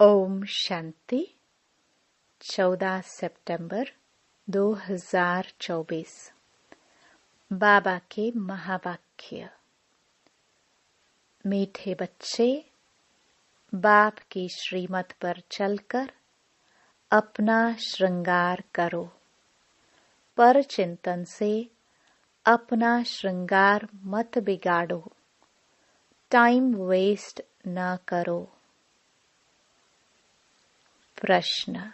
ओम शांति। 14 सितंबर 2024। बाबा के महावाक्य। मीठे बच्चे, बाप की श्रीमत पर चलकर अपना श्रृंगार करो। पर चिंतन से अपना श्रृंगार मत बिगाड़ो। टाइम वेस्ट न करो। प्रश्न।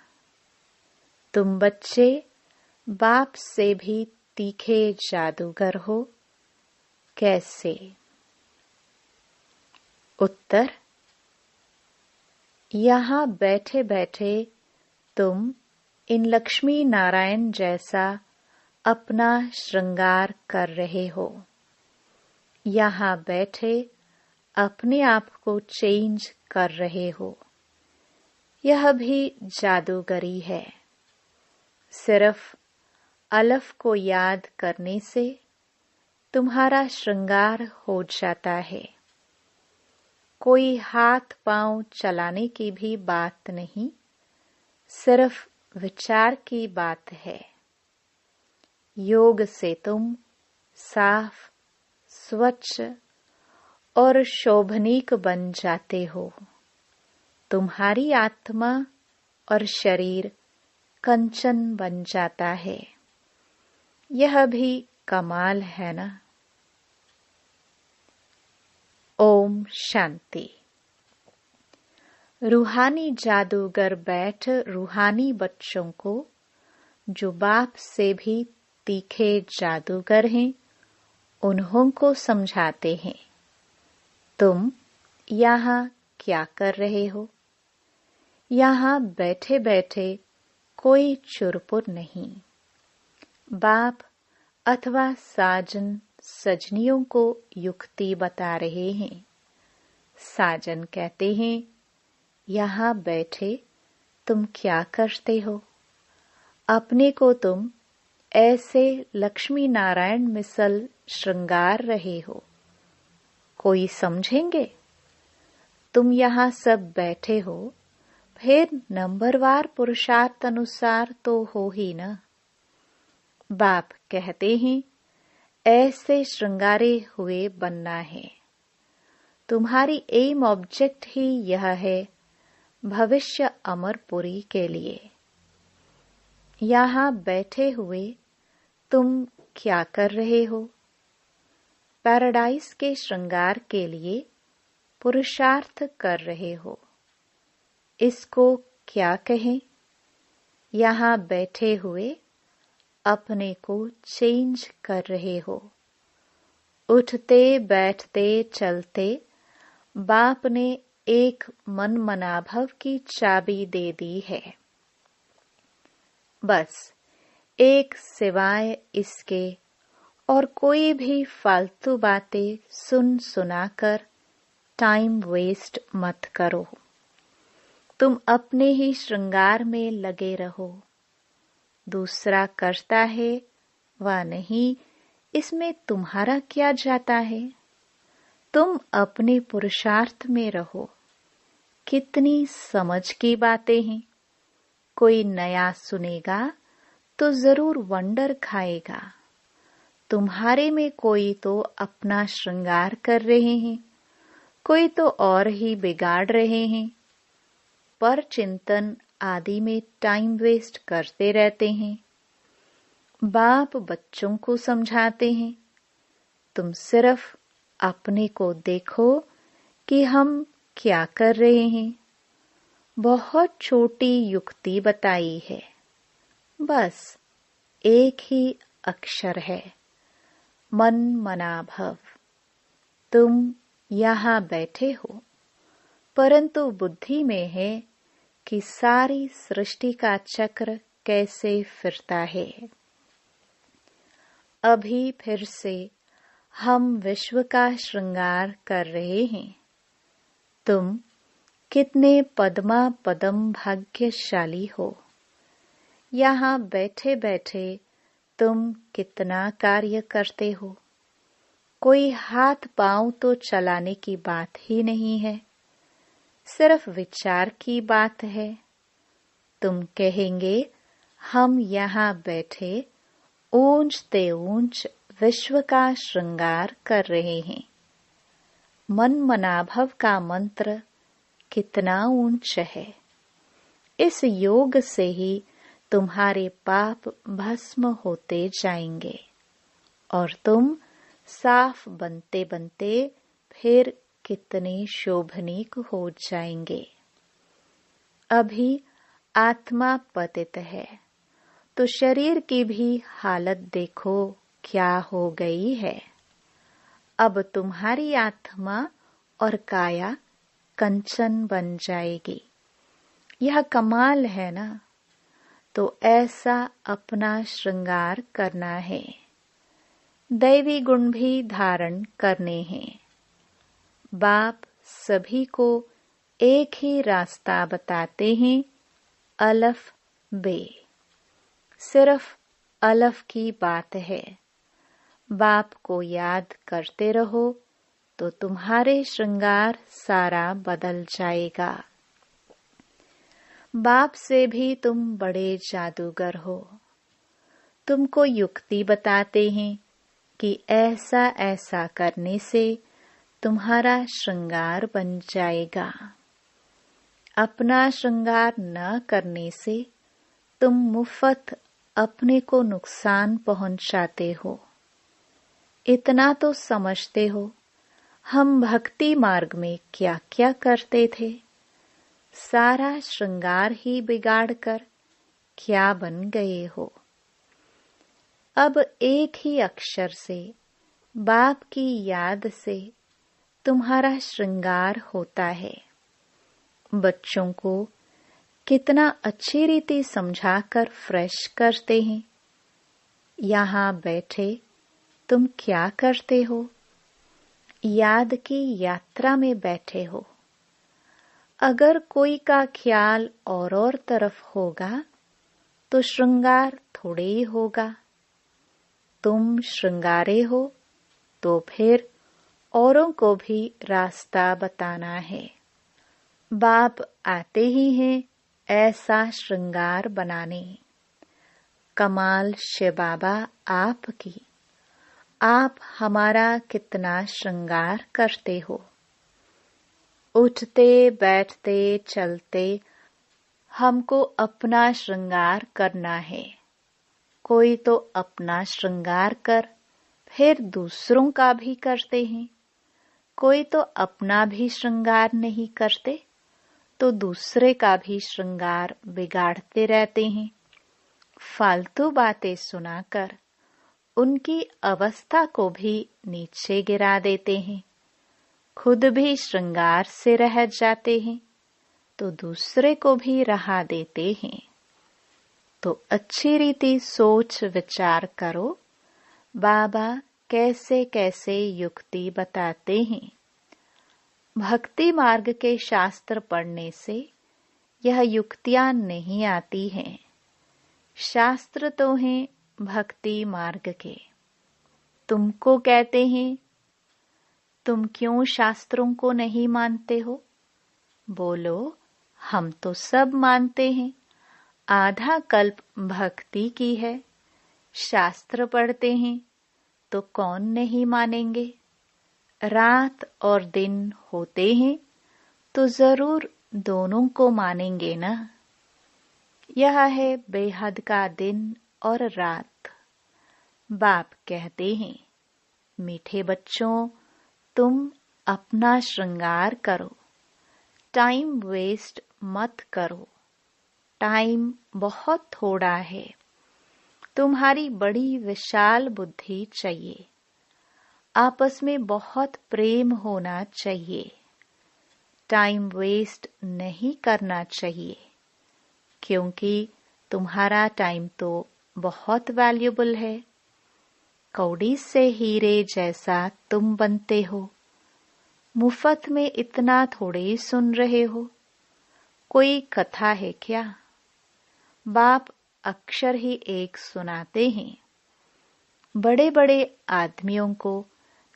तुम बच्चे बाप से भी तीखे जादूगर हो, कैसे? उत्तर। यहाँ बैठे बैठे तुम इन लक्ष्मी नारायण जैसा अपना श्रृंगार कर रहे हो। यहाँ बैठे अपने आप को चेंज कर रहे हो। यह भी जादूगरी है। सिर्फ अलफ को याद करने से तुम्हारा श्रृंगार हो जाता है। कोई हाथ पांव चलाने की भी बात नहीं, सिर्फ विचार की बात है। योग से तुम साफ, स्वच्छ और शोभनीक बन जाते हो। तुम्हारी आत्मा और शरीर कंचन बन जाता है। यह भी कमाल है ना? ओम शांति। रूहानी जादूगर बैठ रूहानी बच्चों को, जो बाप से भी तीखे जादूगर हैं, उन्हों को समझाते हैं। तुम यहाँ क्या कर रहे हो? यहाँ बैठे बैठे कोई चुरपुर नहीं। बाप अथवा साजन सजनियों को युक्ति बता रहे हैं। साजन कहते हैं, यहाँ बैठे तुम क्या करते हो? अपने को तुम ऐसे लक्ष्मी नारायण मिसल श्रृंगार रहे हो। कोई समझेंगे? तुम यहाँ सब बैठे हो, फिर नंबरवार पुरुषार्थ अनुसार तो हो ही ना। बाप कहते हैं, ऐसे श्रृंगारे हुए बनना है। तुम्हारी एम ऑब्जेक्ट ही यह है, भविष्य अमरपुरी के लिए। यहाँ बैठे हुए तुम क्या कर रहे हो? पैराडाइज के श्रृंगार के लिए पुरुषार्थ कर रहे हो। इसको क्या कहें? यहाँ बैठे हुए अपने को चेंज कर रहे हो। उठते बैठते चलते बाप ने एक मन मनाभव की चाबी दे दी है। बस एक सिवाय इसके और कोई भी फालतू बातें सुन सुनाकर टाइम वेस्ट मत करो। तुम अपने ही श्रृंगार में लगे रहो। दूसरा करता है व नहीं, इसमें तुम्हारा क्या जाता है? तुम अपने पुरुषार्थ में रहो। कितनी समझ की बातें हैं। कोई नया सुनेगा तो जरूर वंडर खाएगा। तुम्हारे में कोई तो अपना श्रृंगार कर रहे हैं, कोई तो और ही बिगाड़ रहे हैं। पर चिंतन आदि में टाइम वेस्ट करते रहते हैं। बाप बच्चों को समझाते हैं, तुम सिर्फ अपने को देखो कि हम क्या कर रहे हैं। बहुत छोटी युक्ति बताई है। बस एक ही अक्षर है, मन मनाभव। तुम यहाँ बैठे हो, परंतु बुद्धि में है कि सारी सृष्टि का चक्र कैसे फिरता है। अभी फिर से हम विश्व का श्रृंगार कर रहे हैं। तुम कितने पद्मा पदम भाग्यशाली हो। यहाँ बैठे बैठे तुम कितना कार्य करते हो। कोई हाथ पांव तो चलाने की बात ही नहीं है। सिर्फ विचार की बात है। तुम कहेंगे हम यहाँ बैठे ऊंच ते ऊंच विश्व का श्रृंगार कर रहे हैं। मन मनाभव का मंत्र कितना ऊंच है। इस योग से ही तुम्हारे पाप भस्म होते जाएंगे और तुम साफ बनते बनते फिर कितने शोभनीक हो जाएंगे। अभी आत्मा पतित है तो शरीर की भी हालत देखो क्या हो गई है। अब तुम्हारी आत्मा और काया कंचन बन जाएगी। यह कमाल है ना। तो ऐसा अपना श्रृंगार करना है। दैवी गुण भी धारण करने हैं। बाप सभी को एक ही रास्ता बताते हैं, अलफ बे। सिर्फ अलफ की बात है। बाप को याद करते रहो तो तुम्हारे श्रृंगार सारा बदल जाएगा। बाप से भी तुम बड़े जादूगर हो। तुमको युक्ति बताते हैं कि ऐसा ऐसा करने से तुम्हारा श्रृंगार बन जाएगा। अपना श्रृंगार न करने से तुम मुफ्त अपने को नुकसान पहुंचाते हो। इतना तो समझते हो हम भक्ति मार्ग में क्या क्या करते थे। सारा श्रृंगार ही बिगाड़कर क्या बन गए हो। अब एक ही अक्षर से बाप की याद से तुम्हारा श्रृंगार होता है। बच्चों को कितना अच्छी रीति समझाकर फ्रेश करते हैं। यहाँ बैठे तुम क्या करते हो? याद की यात्रा में बैठे हो। अगर कोई का ख्याल और तरफ होगा तो श्रृंगार थोड़े ही होगा। तुम श्रृंगारे हो तो फिर औरों को भी रास्ता बताना है। बाप आते ही हैं ऐसा श्रृंगार बनाने। कमाल शिव बाबा आपकी। आप हमारा कितना श्रृंगार करते हो। उठते बैठते चलते हमको अपना श्रृंगार करना है। कोई तो अपना श्रृंगार कर फिर दूसरों का भी करते हैं। कोई तो अपना भी श्रृंगार नहीं करते तो दूसरे का भी श्रृंगार बिगाड़ते रहते हैं। फालतू बातें सुनाकर उनकी अवस्था को भी नीचे गिरा देते हैं। खुद भी श्रृंगार से रह जाते हैं तो दूसरे को भी रहा देते हैं। तो अच्छी रीति सोच विचार करो बाबा कैसे कैसे युक्ति बताते हैं। भक्ति मार्ग के शास्त्र पढ़ने से यह युक्तियां नहीं आती हैं। शास्त्र तो हैं भक्ति मार्ग के। तुमको कहते हैं तुम क्यों शास्त्रों को नहीं मानते हो? बोलो हम तो सब मानते हैं। आधा कल्प भक्ति की है। शास्त्र पढ़ते हैं तो कौन नहीं मानेंगे। रात और दिन होते हैं तो जरूर दोनों को मानेंगे ना। यह है बेहद का दिन और रात। बाप कहते हैं मीठे बच्चों तुम अपना श्रृंगार करो। टाइम वेस्ट मत करो। टाइम बहुत थोड़ा है। तुम्हारी बड़ी विशाल बुद्धि चाहिए। आपस में बहुत प्रेम होना चाहिए। टाइम वेस्ट नहीं करना चाहिए क्योंकि तुम्हारा टाइम तो बहुत वैल्यूबल है। कौड़ी से हीरे जैसा तुम बनते हो। मुफ्त में इतना थोड़े सुन रहे हो। कोई कथा है क्या? बाप अक्षर ही एक सुनाते हैं। बड़े बड़े आदमियों को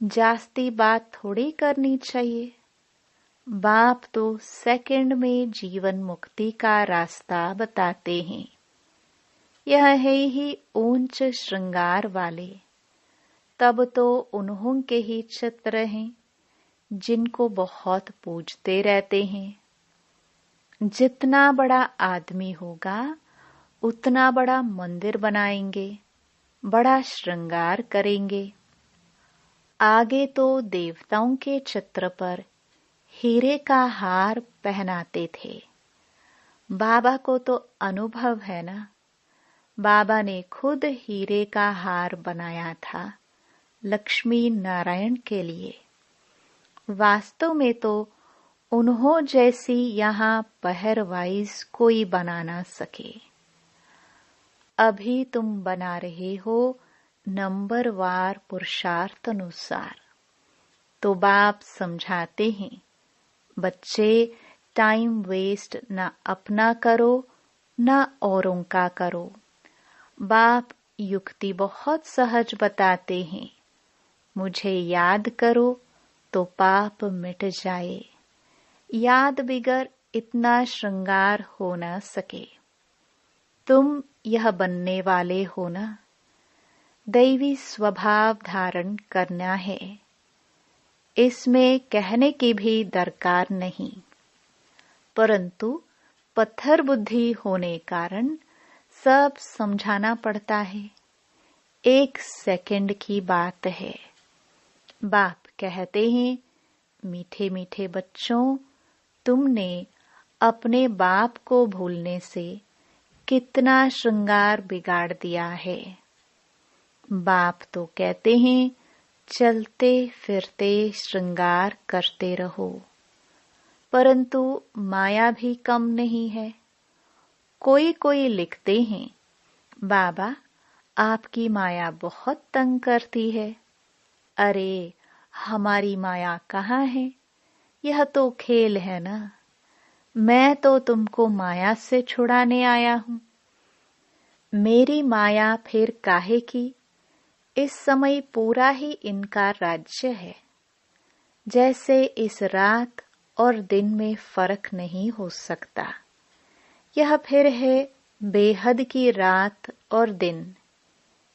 जास्ती बात थोड़ी करनी चाहिए। बाप तो सेकंड में जीवन मुक्ति का रास्ता बताते हैं। यह है ही ऊंच श्रृंगार वाले। तब तो उन्हों के ही चित्र हैं जिनको बहुत पूजते रहते हैं। जितना बड़ा आदमी होगा उतना बड़ा मंदिर बनाएंगे, बड़ा श्रृंगार करेंगे। आगे तो देवताओं के चित्र पर हीरे का हार पहनाते थे। बाबा को तो अनुभव है ना, बाबा ने खुद हीरे का हार बनाया था लक्ष्मी नारायण के लिए। वास्तव में तो उन्हों जैसी यहाँ पहरवाइज कोई बना ना सके। अभी तुम बना रहे हो नंबरवार पुरुषार्थ अनुसार। तो बाप समझाते हैं, बच्चे टाइम वेस्ट ना अपना करो ना औरों का करो। बाप युक्ति बहुत सहज बताते हैं, मुझे याद करो तो पाप मिट जाए। याद बिगर इतना श्रृंगार हो न सके। तुम यह बनने वाले हो ना, दैवी स्वभाव धारण करना है। इसमें कहने की भी दरकार नहीं, परंतु पत्थर बुद्धि होने कारण सब समझाना पड़ता है। 1 सेकंड की बात है। बाप कहते हैं, मीठे मीठे बच्चों, तुमने अपने बाप को भूलने से कितना श्रृंगार बिगाड़ दिया है। बाप तो कहते हैं, चलते फिरते श्रृंगार करते रहो, परंतु माया भी कम नहीं है। कोई कोई लिखते हैं, बाबा आपकी माया बहुत तंग करती है। अरे हमारी माया कहाँ है, यह तो खेल है ना। मैं तो तुमको माया से छुड़ाने आया हूँ। मेरी माया फिर काहे की। इस समय पूरा ही इनका राज्य है। जैसे इस रात और दिन में फर्क नहीं हो सकता, यह फिर है बेहद की रात और दिन।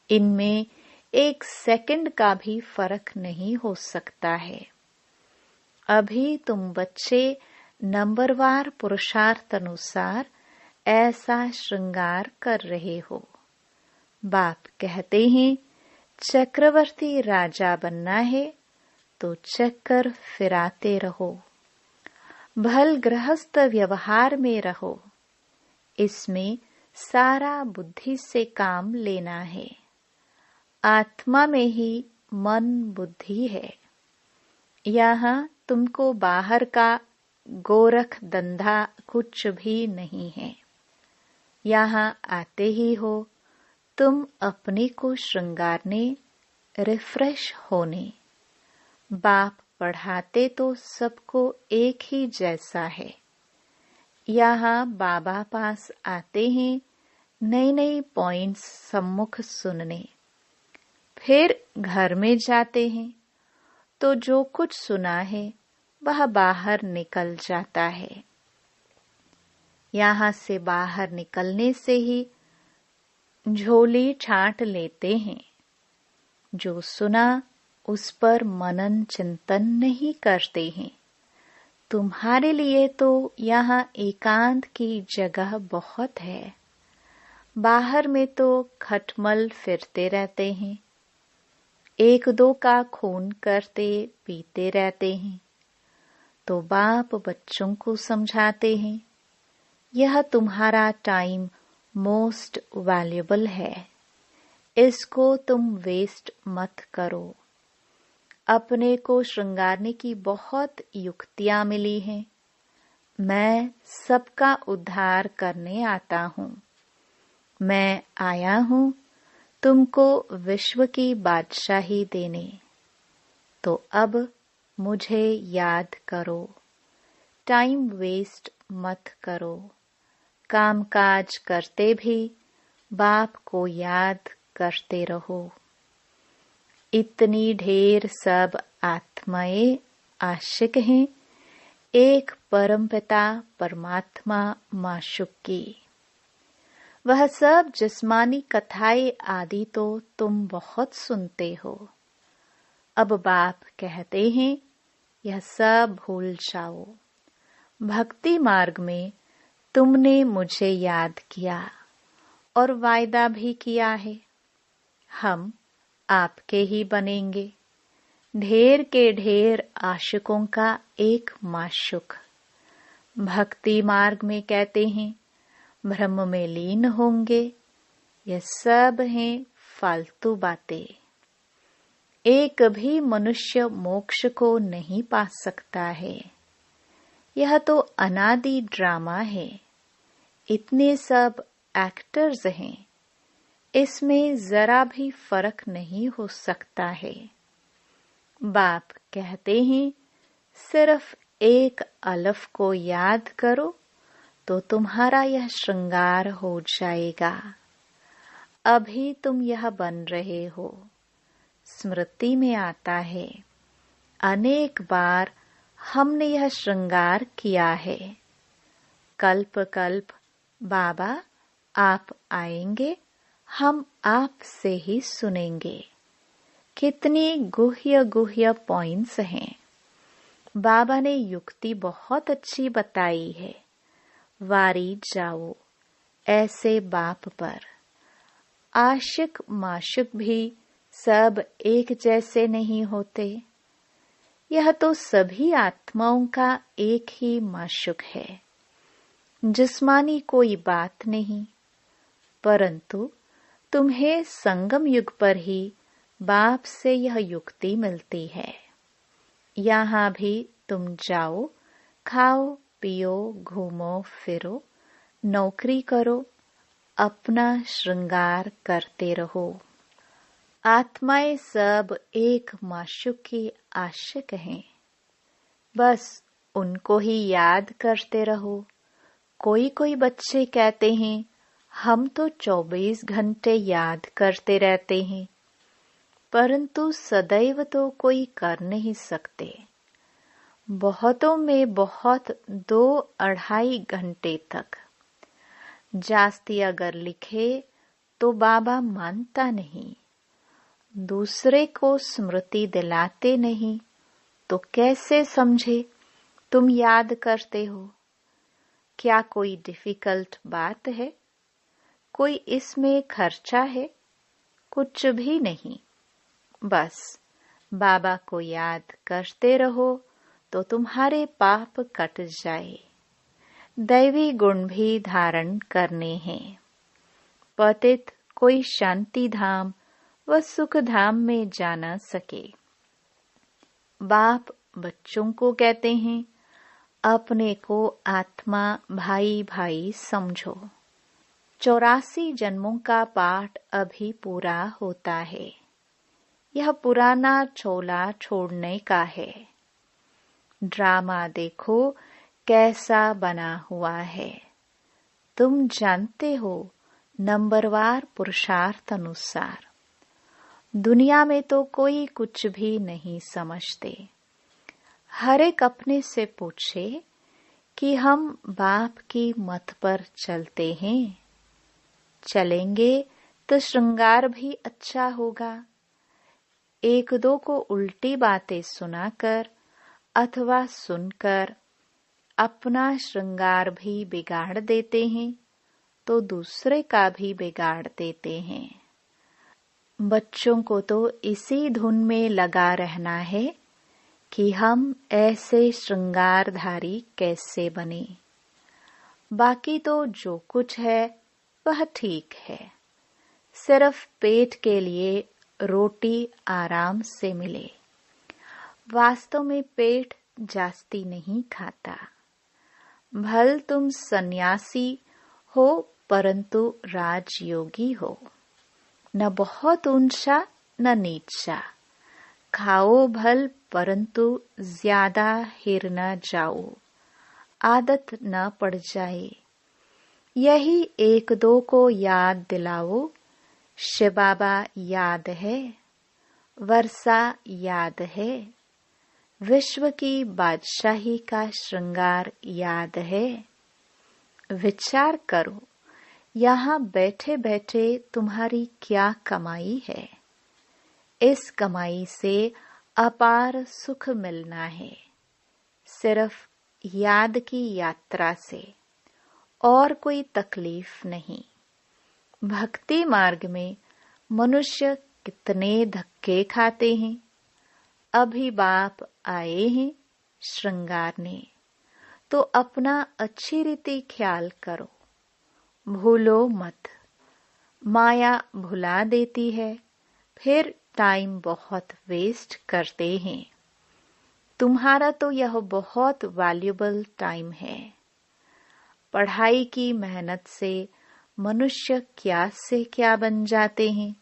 इनमें 1 सेकंड का भी फर्क नहीं हो सकता है। अभी तुम बच्चे नंबरवार पुरुषार्थ अनुसार ऐसा श्रृंगार कर रहे हो। बाप कहते हैं, चक्रवर्ती राजा बनना है तो चक्कर फिराते रहो। भल गृहस्थ व्यवहार में रहो। इसमें सारा बुद्धि से काम लेना है। आत्मा में ही मन बुद्धि है। यहाँ तुमको बाहर का गोरख धंधा कुछ भी नहीं है। यहाँ आते ही हो तुम अपने को श्रृंगारने, रिफ्रेश होने। बाप पढ़ाते तो सबको एक ही जैसा है। यहाँ बाबा पास आते हैं नई नई पॉइंट्स सम्मुख सुनने। फिर घर में जाते हैं तो जो कुछ सुना है वह बाहर निकल जाता है। यहाँ से बाहर निकलने से ही झोली छांट लेते हैं। जो सुना उस पर मनन चिंतन नहीं करते हैं। तुम्हारे लिए तो यहाँ एकांत की जगह बहुत है। बाहर में तो खटमल फिरते रहते हैं। 1-2 का खून करते पीते रहते हैं। तो बाप बच्चों को समझाते हैं, यह तुम्हारा टाइम मोस्ट वैल्यूएबल है। इसको तुम वेस्ट मत करो। अपने को श्रृंगारने की बहुत युक्तियां मिली हैं। मैं सबका उद्धार करने आता हूँ। मैं आया हूँ तुमको विश्व की बादशाही देने। तो अब मुझे याद करो। टाइम वेस्ट मत करो। कामकाज करते भी बाप को याद करते रहो। इतनी ढेर सब आत्माएं आशिक हैं, एक परमपिता परमात्मा माशुक की। वह सब जिस्मानी कथाएं आदि तो तुम बहुत सुनते हो। अब बाप कहते हैं यह सब भूल जाओ। भक्ति मार्ग में तुमने मुझे याद किया और वायदा भी किया है, हम आपके ही बनेंगे। ढेर के ढेर आशिकों का एक माशुक। भक्ति मार्ग में कहते हैं ब्रह्म में लीन होंगे। यह सब हैं फालतू बातें। एक भी मनुष्य मोक्ष को नहीं पा सकता है। यह तो अनादि ड्रामा है। इतने सब एक्टर्स हैं, इसमें जरा भी फर्क नहीं हो सकता है। बाप कहते हैं सिर्फ एक अलफ को याद करो तो तुम्हारा यह श्रृंगार हो जाएगा। अभी तुम यह बन रहे हो। स्मृति में आता है अनेक बार हमने यह श्रृंगार किया है। कल्प कल्प बाबा आप आएंगे, हम आपसे ही सुनेंगे। कितनी गुह्य गुह्य पॉइंट्स हैं। बाबा ने युक्ति बहुत अच्छी बताई है। वारी जाओ ऐसे बाप पर। आशिक माशिक भी सब एक जैसे नहीं होते। यह तो सभी आत्माओं का एक ही माशुक है। जिस्मानी कोई बात नहीं, परंतु तुम्हें संगम युग पर ही बाप से यह युक्ति मिलती है। यहाँ भी तुम जाओ, खाओ पियो, घूमो फिरो, नौकरी करो, अपना श्रृंगार करते रहो। आत्माएं सब एक माशुक की आशिक हैं। बस उनको ही याद करते रहो। कोई कोई बच्चे कहते हैं हम तो 24 घंटे याद करते रहते हैं, परंतु सदैव तो कोई कर नहीं सकते। बहुतों में बहुत 2-2.5 घंटे तक। जास्ती अगर लिखे तो बाबा मानता नहीं। दूसरे को स्मृति दिलाते नहीं तो कैसे समझे तुम याद करते हो। क्या कोई डिफिकल्ट बात है? कोई इसमें खर्चा है? कुछ भी नहीं। बस बाबा को याद करते रहो तो तुम्हारे पाप कट जाए। दैवी गुण भी धारण करने हैं। पतित कोई शांति धाम व सुख धाम में जा न सके। बाप बच्चों को कहते हैं अपने को आत्मा भाई भाई समझो। 84 जन्मों का पाठ अभी पूरा होता है। यह पुराना चोला छोड़ने का है। ड्रामा देखो कैसा बना हुआ है। तुम जानते हो नंबरवार पुरुषार्थ अनुसार। दुनिया में तो कोई कुछ भी नहीं समझते। हर एक अपने से पूछे कि हम बाप की मत पर चलते हैं। चलेंगे तो श्रृंगार भी अच्छा होगा। एक दो को उल्टी बातें सुनाकर अथवा सुनकर अपना श्रृंगार भी बिगाड़ देते हैं तो दूसरे का भी बिगाड़ देते हैं। बच्चों को तो इसी धुन में लगा रहना है कि हम ऐसे श्रृंगारधारी कैसे बने। बाकी तो जो कुछ है वह ठीक है। सिर्फ पेट के लिए रोटी आराम से मिले। वास्तव में पेट जास्ती नहीं खाता। भल तुम सन्यासी हो परंतु राजयोगी हो। न बहुत ऊंचा न नीचा। खाओ भल परंतु ज्यादा हिर न जाओ। आदत न पड़ जाए। यही एक दो को याद दिलाओ। शिव बाबा याद है, वर्षा याद है, विश्व की बादशाही का श्रृंगार याद है? विचार करो, यहाँ बैठे बैठे तुम्हारी क्या कमाई है? इस कमाई से अपार सुख मिलना है, सिर्फ याद की यात्रा से, और कोई तकलीफ नहीं। भक्ति मार्ग में मनुष्य कितने धक्के खाते हैं। अभी बाप आए हैं श्रृंगारने, तो अपना अच्छी रीति ख्याल करो, भूलो मत। माया भुला देती है, फिर टाइम बहुत वेस्ट करते हैं। तुम्हारा तो यह बहुत वैल्यूएबल टाइम है। पढ़ाई की मेहनत से मनुष्य क्या से क्या बन जाते हैं।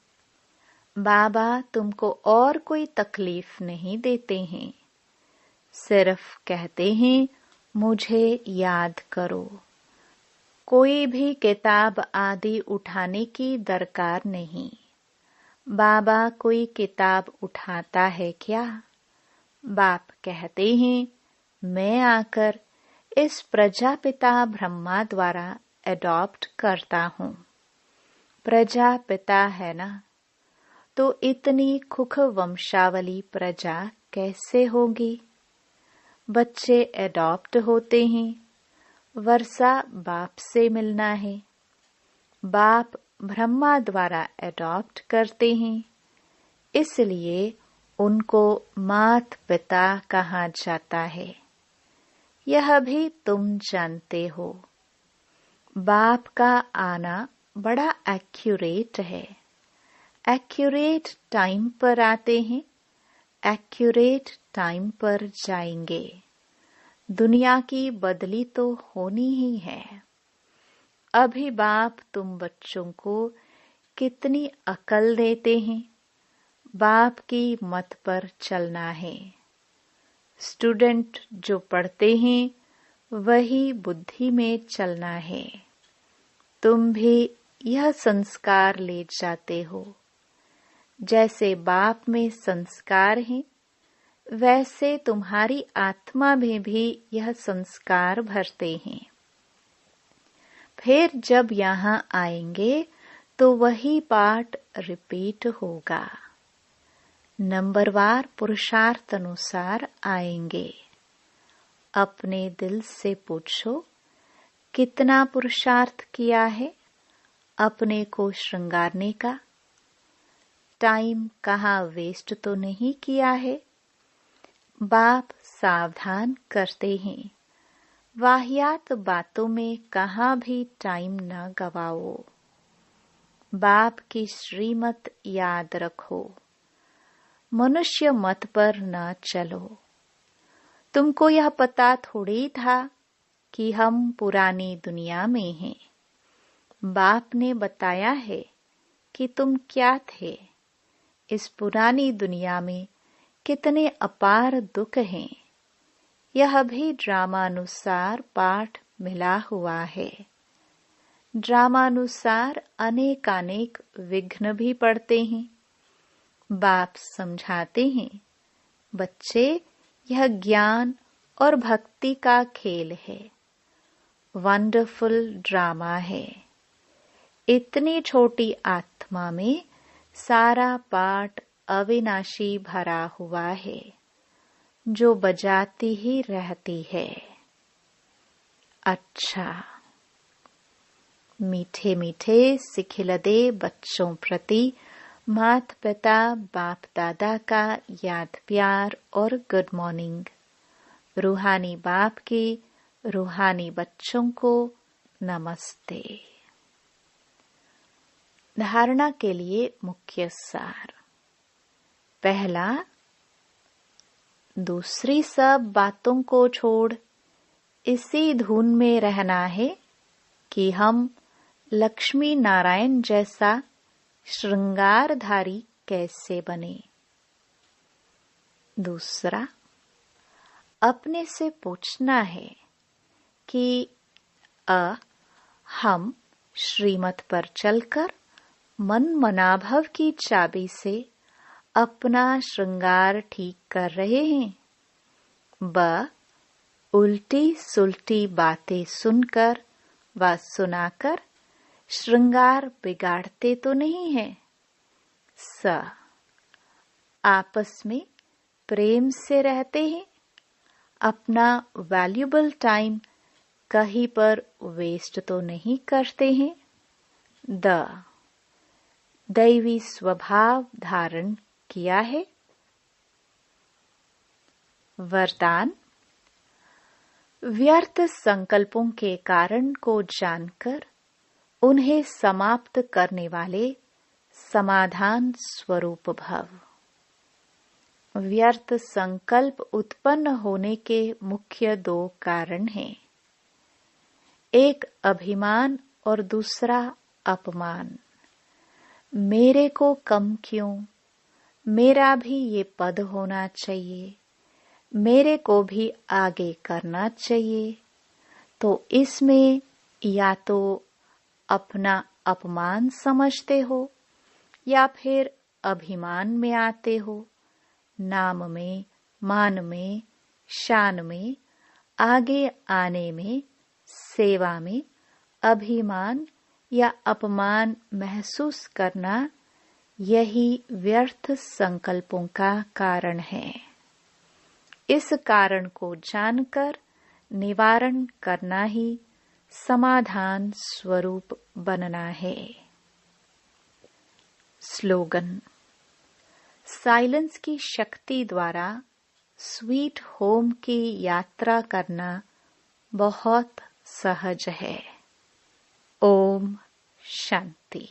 बाबा तुमको और कोई तकलीफ नहीं देते हैं, सिर्फ कहते हैं मुझे याद करो। कोई भी किताब आदि उठाने की दरकार नहीं। बाबा कोई किताब उठाता है क्या? बाप कहते हैं मैं आकर इस प्रजापिता ब्रह्मा द्वारा एडॉप्ट करता हूँ। प्रजापिता है ना, तो इतनी खुख वंशावली प्रजा कैसे होगी? बच्चे एडॉप्ट होते हैं, वर्षा बाप से मिलना है। बाप ब्रह्मा द्वारा एडॉप्ट करते हैं, इसलिए उनको मात पिता कहा जाता है। यह भी तुम जानते हो। बाप का आना बड़ा एक्यूरेट है। एक्यूरेट टाइम पर आते हैं, एक्यूरेट टाइम पर जाएंगे। दुनिया की बदली तो होनी ही है। अभी बाप तुम बच्चों को कितनी अकल देते हैं। बाप की मत पर चलना है। स्टूडेंट जो पढ़ते हैं वही बुद्धि में चलना है। तुम भी यह संस्कार ले जाते हो। जैसे बाप में संस्कार हैं, वैसे तुम्हारी आत्मा में भी यह संस्कार भरते हैं। फिर जब यहाँ आएंगे तो वही पाठ रिपीट होगा। नंबरवार पुरुषार्थ अनुसार आएंगे। अपने दिल से पूछो कितना पुरुषार्थ किया है अपने को श्रृंगारने का। टाइम कहाँ वेस्ट तो नहीं किया है। बाप सावधान करते हैं, वाहियात बातों में कहाँ भी टाइम न गवाओ। बाप की श्रीमत याद रखो, मनुष्य मत पर न चलो। तुमको यह पता थोड़ी था कि हम पुरानी दुनिया में हैं। बाप ने बताया है कि तुम क्या थे। इस पुरानी दुनिया में कितने अपार दुख हैं। यह भी ड्रामानुसार पाठ मिला हुआ है। ड्रामानुसार अनेकानेक विघ्न भी पड़ते हैं। बाप समझाते हैं, बच्चे यह ज्ञान और भक्ति का खेल है। वंडरफुल ड्रामा है। इतनी छोटी आत्मा में सारा पाठ अविनाशी भरा हुआ है, जो बजाती ही रहती है। अच्छा, मीठे मीठे सिखिलदे बच्चों प्रति माता पिता बाप दादा का याद प्यार और गुड मॉर्निंग। रूहानी बाप के रूहानी बच्चों को नमस्ते। धारणा के लिए मुख्य सार। पहला, दूसरी सब बातों को छोड़ इसी धुन में रहना है कि हम लक्ष्मी नारायण जैसा श्रृंगारधारी कैसे बने। दूसरा, अपने से पूछना है कि हम श्रीमत पर चलकर मन मनाभव की चाबी से अपना श्रृंगार ठीक कर रहे हैं ब उल्टी सुलटी बातें सुनकर व सुनाकर श्रृंगार बिगाड़ते तो नहीं है। स आपस में प्रेम से रहते हैं, अपना वैल्यूबल टाइम कहीं पर वेस्ट तो नहीं करते हैं। द दैवी स्वभाव धारण किया है। वरदान व्यर्थ संकल्पों के कारण को जानकर उन्हें समाप्त करने वाले समाधान स्वरूप भव। व्यर्थ संकल्प उत्पन्न होने के मुख्य दो कारण हैं, एक अभिमान और दूसरा अपमान। मेरे को कम क्यों, मेरा भी ये पद होना चाहिए, मेरे को भी आगे करना चाहिए। तो इसमें या तो अपना अपमान समझते हो या फिर अभिमान में आते हो। नाम में, मान में, शान में, आगे आने में, सेवा में अभिमान या अपमान महसूस करना, यही व्यर्थ संकल्पों का कारण है। इस कारण को जानकर निवारण करना ही समाधान स्वरूप बनना है। स्लोगन साइलेंस की शक्ति द्वारा स्वीट होम की यात्रा करना बहुत सहज है। ओम शांति।